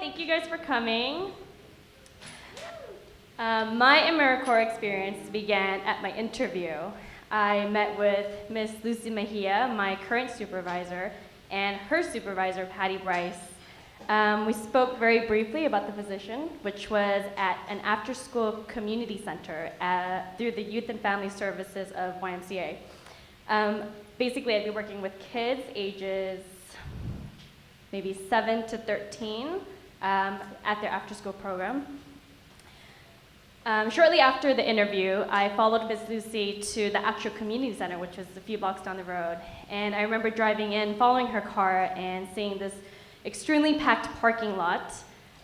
thank you guys for coming. My AmeriCorps experience began at my interview. I met with Miss Lucy Mejia, my current supervisor, and her supervisor, Patty Bryce. We spoke very briefly about the position, which was at an after-school community center through the Youth and Family Services of YMCA. Basically, I'd be working with kids ages maybe 7 to 13 at their after-school program. Shortly after the interview, I followed Ms. Lucy to the actual community center, which was a few blocks down the road. And I remember driving in, following her car, and seeing this extremely packed parking lot.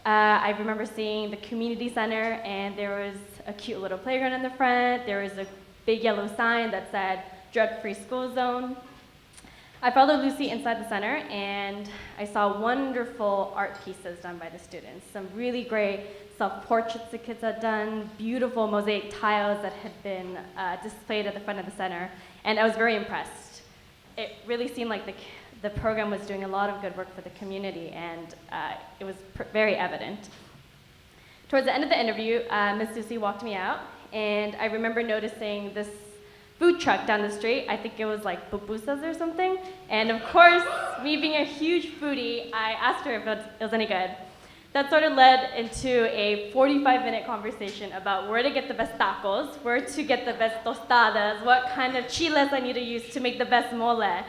I remember seeing the community center, and there was a cute little playground in the front. There was a big yellow sign that said, drug-free school zone. I followed Lucy inside the center, and I saw wonderful art pieces done by the students. Some really great self-portraits the kids had done, beautiful mosaic tiles that had been displayed at the front of the center, and I was very impressed. It really seemed like the program was doing a lot of good work for the community, and it was very evident. Towards the end of the interview, Ms. Lucy walked me out, and I remember noticing this food truck down the street. I think it was like pupusas or something. And of course, me being a huge foodie, I asked her if it was any good. That sort of led into a 45-minute conversation about where to get the best tacos, where to get the best tostadas, what kind of chiles I need to use to make the best mole. And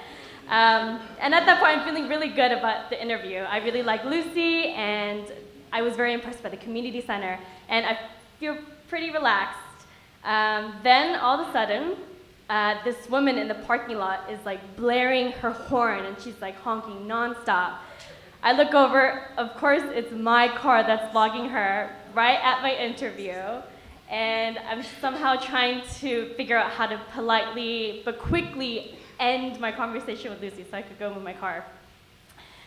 at that point, I'm feeling really good about the interview. I really like Lucy, and I was very impressed by the community center, and I feel pretty relaxed. Then all of a sudden, this woman in the parking lot is like blaring her horn, and she's like honking nonstop. I look over, of course it's my car that's vlogging her right at my interview, and I'm somehow trying to figure out how to politely but quickly end my conversation with Lucy so I could go move my car.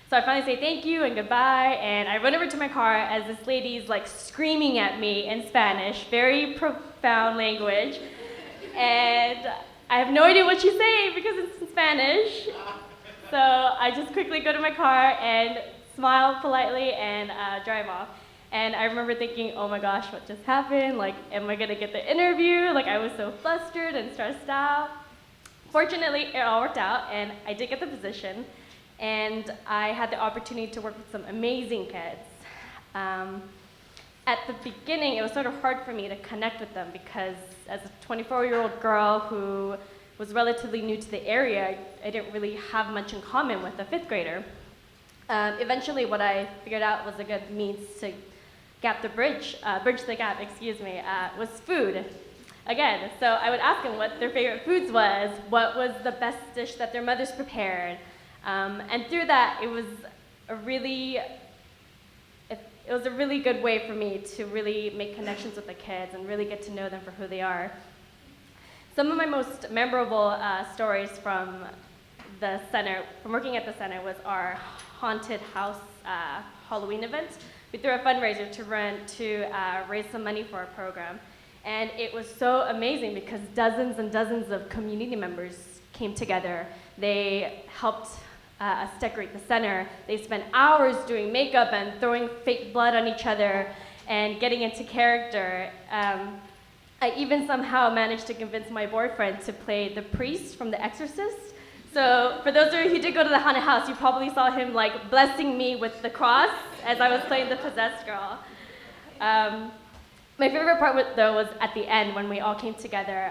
So I finally say thank you and goodbye, and I run over to my car as this lady's like screaming at me in Spanish, very profound language, and I have no idea what she's saying because it's in Spanish. So I just quickly go to my car and smile politely and drive off. And I remember thinking, oh my gosh, what just happened? Like, am I gonna get the interview? Like, I was so flustered and stressed out. Fortunately, it all worked out, and I did get the position. And I had the opportunity to work with some amazing kids. At the beginning, it was sort of hard for me to connect with them because as a 24-year-old girl who was relatively new to the area, I didn't really have much in common with a fifth grader. Eventually, what I figured out was a good means to bridge the gap, was food. Again, so I would ask them what their favorite foods was, what was the best dish that their mothers prepared. And through that, it was a really good way for me to really make connections with the kids and really get to know them for who they are. Some of my most memorable stories from the center, from working at the center, was our haunted house Halloween event. We threw a fundraiser to raise some money for our program. And it was so amazing because dozens and dozens of community members came together. They helped us decorate the center. They spent hours doing makeup and throwing fake blood on each other and getting into character. I even somehow managed to convince my boyfriend to play the priest from The Exorcist. So for those of you who did go to the haunted house, you probably saw him like blessing me with the cross as I was playing the possessed girl. My favorite part though was at the end when we all came together.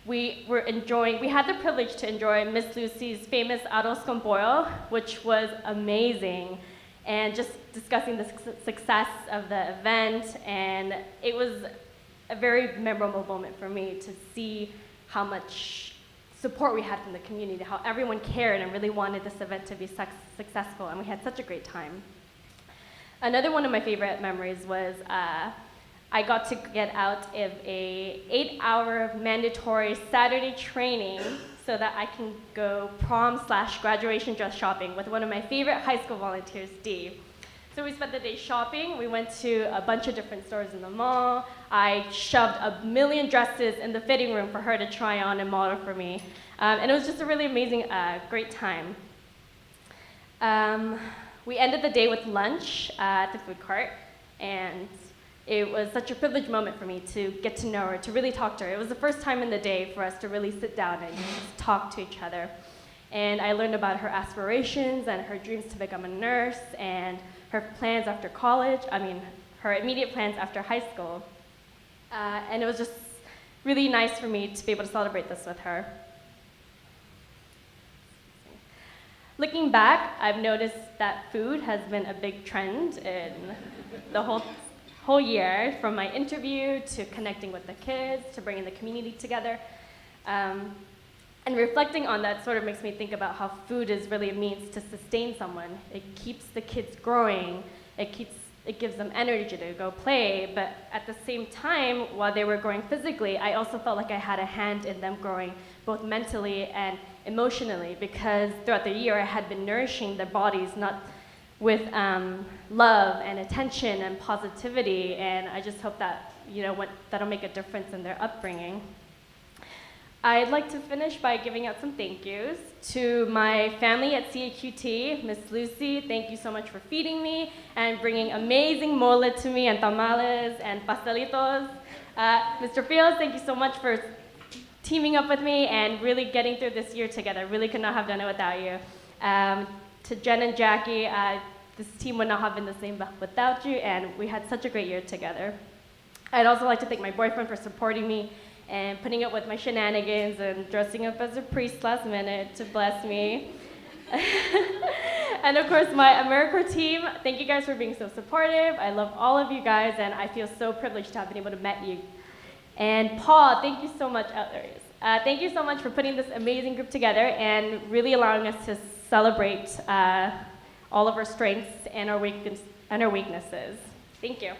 We had the privilege to enjoy Miss Lucy's famous arroz con pollo, which was amazing, and just discussing the success of the event, and it was a very memorable moment for me to see how much support we had from the community, how everyone cared and really wanted this event to be successful, and we had such a great time. Another one of my favorite memories was I got to get out of a 8-hour mandatory Saturday training so that I can go prom/graduation dress shopping with one of my favorite high school volunteers, Dee. So we spent the day shopping. We went to a bunch of different stores in the mall. I shoved a million dresses in the fitting room for her to try on and model for me. And it was just a really amazing, great time. We ended the day with lunch at the food cart, and it was such a privileged moment for me to get to know her, to really talk to her. It was the first time in the day for us to really sit down and just talk to each other. And I learned about her aspirations and her dreams to become a nurse and her plans after college, her immediate plans after high school. And it was just really nice for me to be able to celebrate this with her. Looking back, I've noticed that food has been a big trend in the whole year, from my interview to connecting with the kids to bringing the community together. And reflecting on that sort of makes me think about how food is really a means to sustain someone. It keeps the kids growing, it gives them energy to go play, but at the same time, while they were growing physically, I also felt like I had a hand in them growing both mentally and emotionally, because throughout the year I had been nourishing their bodies, not with love and attention and positivity, and I just hope that that'll make a difference in their upbringing. I'd like to finish by giving out some thank yous to my family at CAQT. Miss Lucy, thank you so much for feeding me and bringing amazing mole to me, and tamales and pastelitos. Mr. Fields, thank you so much for teaming up with me and really getting through this year together. Really could not have done it without you. To Jen and Jackie, this team would not have been the same without you, and we had such a great year together. I'd also like to thank my boyfriend for supporting me and putting up with my shenanigans and dressing up as a priest last minute to bless me. And of course, my AmeriCorps team, thank you guys for being so supportive. I love all of you guys, and I feel so privileged to have been able to meet you. And Paul, thank you so much. Thank you so much for putting this amazing group together and really allowing us to celebrate all of our strengths and our weaknesses. Thank you.